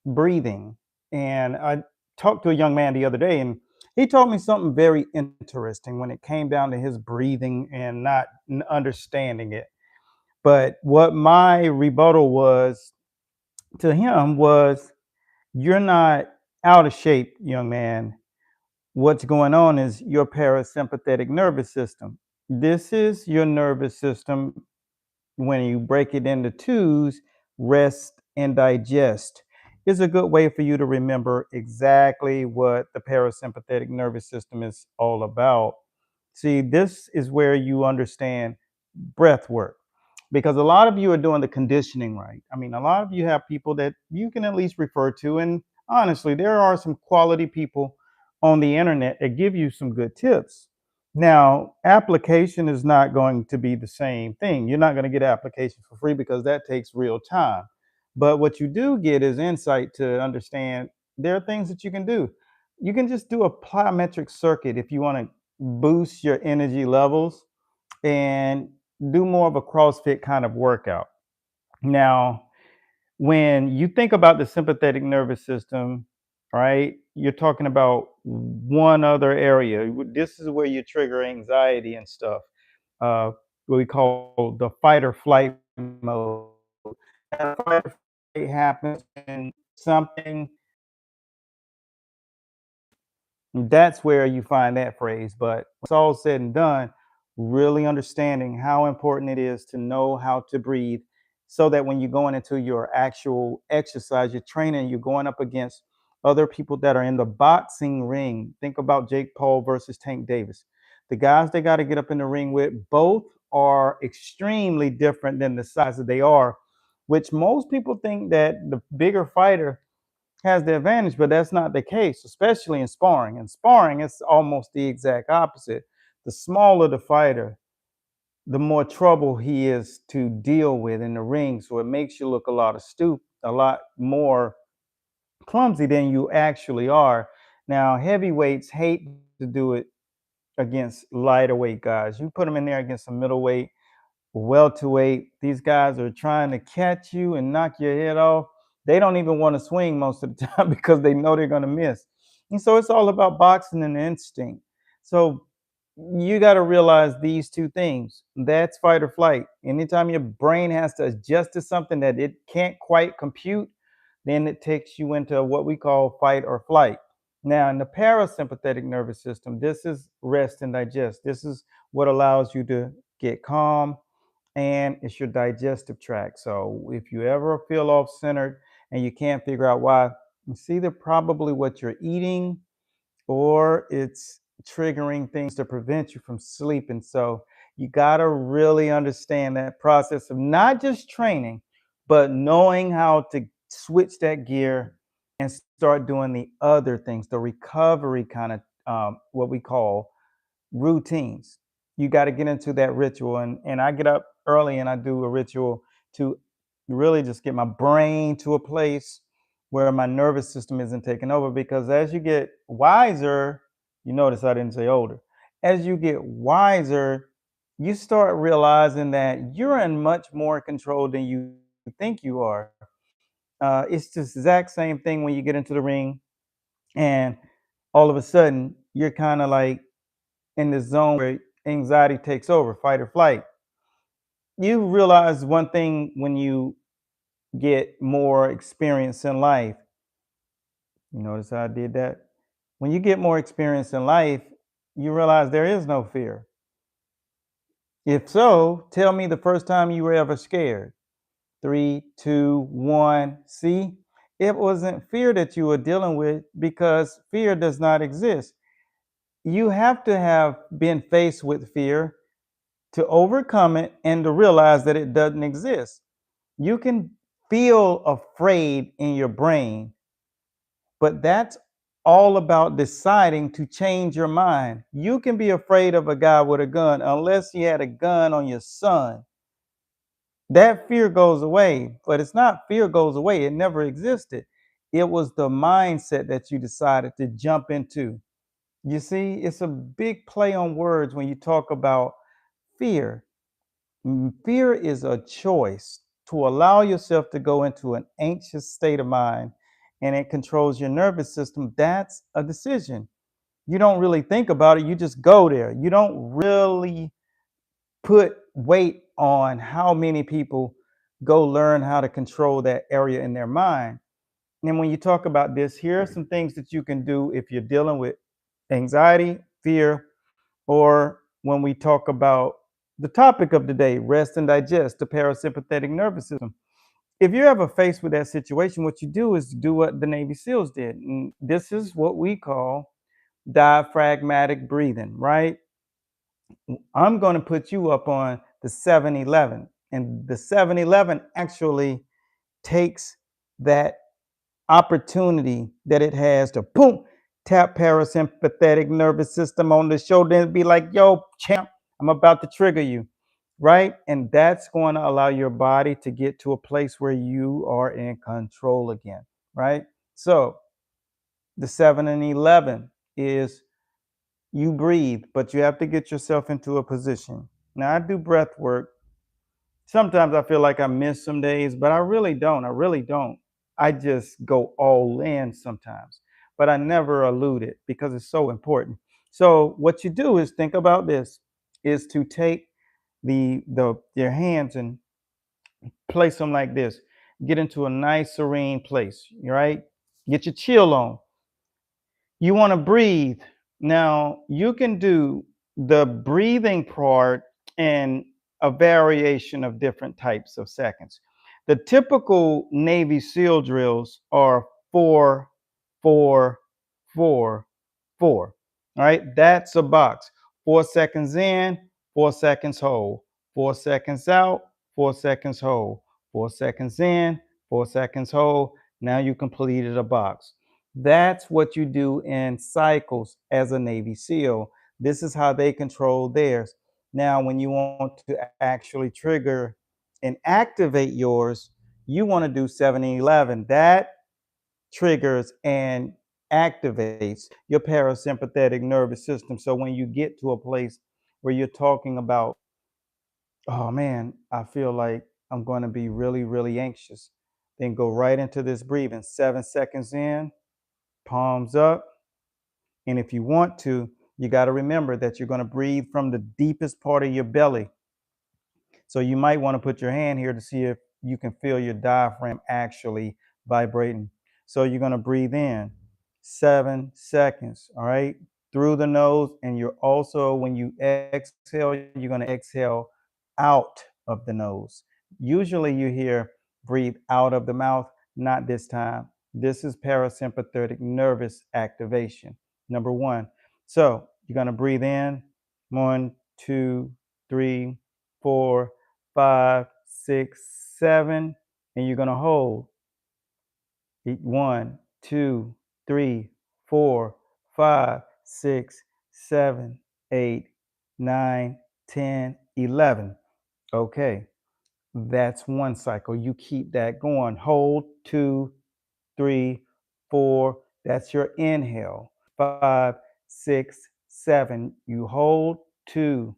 breathing. And I talked to a young man the other day, and he told me something very interesting when it came down to his breathing and not understanding it. But what my rebuttal was to him was, you're not out of shape, young man. What's going on is your parasympathetic nervous system. This is your nervous system. When you break it into twos, rest and digest is a good way for you to remember exactly what the parasympathetic nervous system is all about. See, this is where you understand breath work, because a lot of you are doing the conditioning right. I mean, a lot of you have people that you can at least refer to. And honestly, there are some quality people on the internet that give you some good tips. Now, application is not going to be the same thing. You're not going to get application for free because that takes real time. But what you do get is insight to understand there are things that you can do. You can just do a plyometric circuit if you want to boost your energy levels and do more of a CrossFit kind of workout. Now, when you think about the sympathetic nervous system, right, you're talking about one other area. This is where you trigger anxiety and stuff, uh, what we call the fight or flight mode. And fight or flight happens when something, that's where you find that phrase. But when it's all said and done, really understanding how important it is to know how to breathe, so that when you're going into your actual exercise, your training, you're going up against other people that are in the boxing ring. Think about Jake Paul versus Tank Davis. The guys they got to get up in the ring with, both are extremely different than the size that they are, which most people think that the bigger fighter has the advantage, but that's not the case, especially in sparring. In sparring, it's almost the exact opposite. The smaller the fighter, the more trouble he is to deal with in the ring. So it makes you look a lot more clumsy than you actually are. Now, heavyweights hate to do it against lighter weight guys. You put them in there against a middleweight, welterweight, these guys are trying to catch you and knock your head off. They don't even want to swing most of the time because they know they're going to miss. And so it's all about boxing and instinct. So you got to realize these two things. That's fight or flight. Anytime your brain has to adjust to something that it can't quite compute, then it takes you into what we call fight or flight. Now, in the parasympathetic nervous system, this is rest and digest. This is what allows you to get calm, and it's your digestive tract. So if you ever feel off centered and you can't figure out why, it's either probably what you're eating or it's triggering things to prevent you from sleeping. So you got to really understand that process of not just training, but knowing how to switch that gear and start doing the other things, the recovery kind of what we call routines. You got to get into that ritual. And I get up early and I do a ritual to really just get my brain to a place where my nervous system isn't taking over. Because as you get wiser, you notice I didn't say older, as you get wiser, you start realizing that you're in much more control than you think you are. It's the exact same thing when you get into the ring and all of a sudden you're kind of like in the zone where anxiety takes over, fight or flight. You realize one thing when you get more experience in life. You notice how I did that? When you get more experience in life, you realize there is no fear. If so, tell me the first time you were ever scared. Three, two, one. See, it wasn't fear that you were dealing with because fear does not exist. You have to have been faced with fear to overcome it and to realize that it doesn't exist. You can feel afraid in your brain, but that's all about deciding to change your mind. You can be afraid of a guy with a gun unless he had a gun on your son. That fear goes away, but it's not fear goes away. It never existed. It was the mindset that you decided to jump into. You see, it's a big play on words when you talk about fear. Fear is a choice to allow yourself to go into an anxious state of mind and it controls your nervous system, that's a decision. You don't really think about it, you just go there. You don't really put weight on how many people go learn how to control that area in their mind. And when you talk about this, here are some things that you can do if you're dealing with anxiety, fear, or when we talk about the topic of the day, rest and digest, the parasympathetic nervous system. If you're ever faced with that situation, what you do is do what the Navy SEALs did. And this is what we call diaphragmatic breathing, right? I'm going to put you up on the 711. And the 711 actually takes that opportunity that it has to boom, tap parasympathetic nervous system on the shoulder and be like, yo, champ, I'm about to trigger you, right? And that's going to allow your body to get to a place where you are in control again, right? So the 7 and 11 is you breathe, but you have to get yourself into a position. Now, I do breath work. Sometimes I feel like I miss some days, but I really don't. I really don't. I just go all in sometimes, but I never elude it because it's so important. So what you do is think about this: is to take the your hands and place them like this. Get into a nice serene place. Right? Get your chill on. You want to breathe. Now, you can do the breathing part in a variation of different types of seconds. The typical Navy SEAL drills are 4, 4, 4, 4. All right, that's a box. 4 seconds in, 4 seconds hold. 4 seconds out, 4 seconds hold. 4 seconds in, 4 seconds hold. Now you completed a box. That's what you do in cycles as a Navy SEAL. This is how they control theirs. Now, when you want to actually trigger and activate yours, you want to do 7-11. That triggers and activates your parasympathetic nervous system. So when you get to a place where you're talking about, oh man, I feel like I'm going to be really, really anxious, then go right into this breathing. 7 seconds in, palms up. And if you want to, you got to remember that you're going to breathe from the deepest part of your belly. So you might want to put your hand here to see if you can feel your diaphragm actually vibrating. So you're going to breathe in 7 seconds, all right, through the nose. And you're also, when you exhale, you're going to exhale out of the nose. Usually you hear breathe out of the mouth, not this time. This is parasympathetic nervous activation, number one. So you're going to breathe in 1, 2, 3, 4, 5, 6, 7, and you're going to hold 1, 2, 3, 4, 5, 6, 7, 8, 9, 10, 11. Okay, that's one cycle. You keep that going. Hold 2, 3, 4. That's your inhale. 5, 6, 7. You hold 2,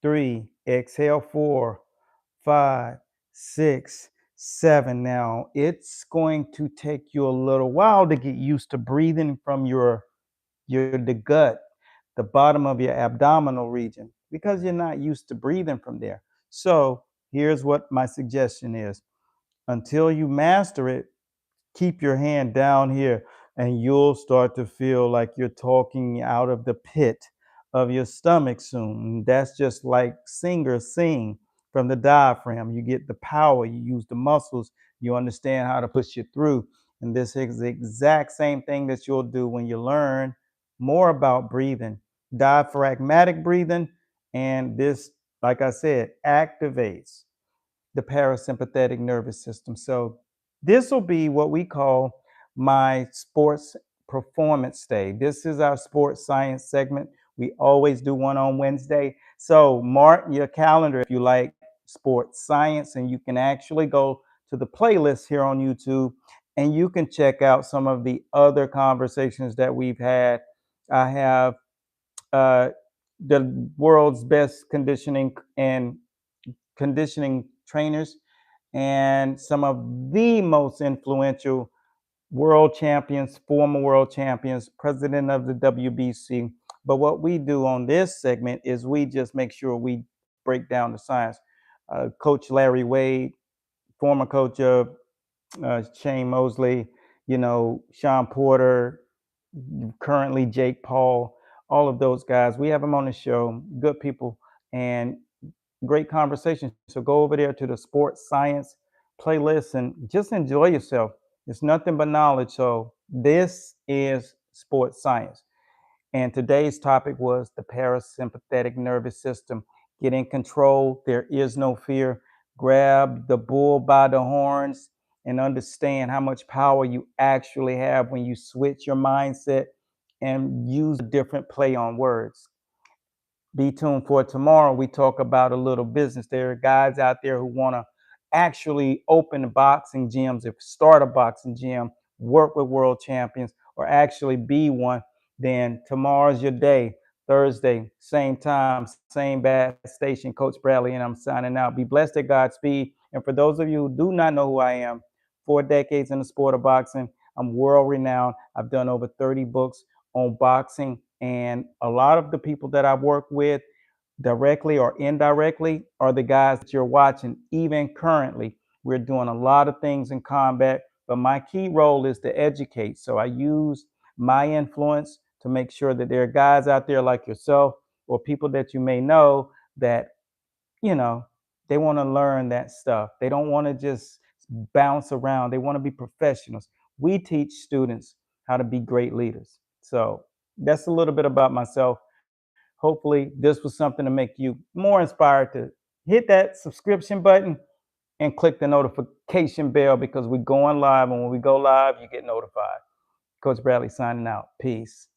3. Exhale 4, 5, 6, 7. Now, it's going to take you a little while to get used to breathing from your the gut, the bottom of your abdominal region, because you're not used to breathing from there. So, here's what my suggestion is. Until you master it, keep your hand down here and you'll start to feel like you're talking out of the pit of your stomach soon. That's just like singers sing from the diaphragm. You get the power, you use the muscles, you understand how to push it through. And this is the exact same thing that you'll do when you learn more about breathing, diaphragmatic breathing. And this, like I said, activates the parasympathetic nervous system. So this will be what we call my sports performance day. This is our sports science segment. We always do one on Wednesday. So mark your calendar if you like sports science, and you can actually go to the playlist here on YouTube and you can check out some of the other conversations that we've had. I have uh, the world's best conditioning trainers and some of the most influential world champions, former world champions, president of the WBC. But what we do on this segment is we just make sure we break down the science. Coach Larry Wade, former coach of Shane Mosley, Sean Porter, currently Jake Paul, all of those guys. We have them on the show, good people, and great conversation. So go over there to the sports science playlist and just enjoy yourself. It's nothing but knowledge. So this is sports science. And today's topic was the parasympathetic nervous system. Get in control. There is no fear. Grab the bull by the horns and understand how much power you actually have when you switch your mindset and use a different play on words. Be tuned for tomorrow. We talk about a little business. There are guys out there who want to actually open boxing gyms, if start a boxing gym, work with world champions, or actually be one. Then tomorrow's your day. Thursday, same time, same bad station. Coach Bradley, and I'm signing out. Be blessed at Godspeed. And for those of you who do not know who I am, 4 decades in the sport of boxing. I'm world renowned. I've done over 30 books on boxing, and a lot of the people that I work with directly or indirectly are the guys that you're watching. Even currently, we're doing a lot of things in combat, but my key role is to educate. So I use my influence to make sure that there are guys out there like yourself or people that you may know that, you know, they want to learn that stuff. They don't want to just bounce around. They want to be professionals. We teach students how to be great leaders. So that's a little bit about myself. Hopefully, this was something to make you more inspired to hit that subscription button and click the notification bell because we're going live. And when we go live, you get notified. Coach Bradley signing out. Peace.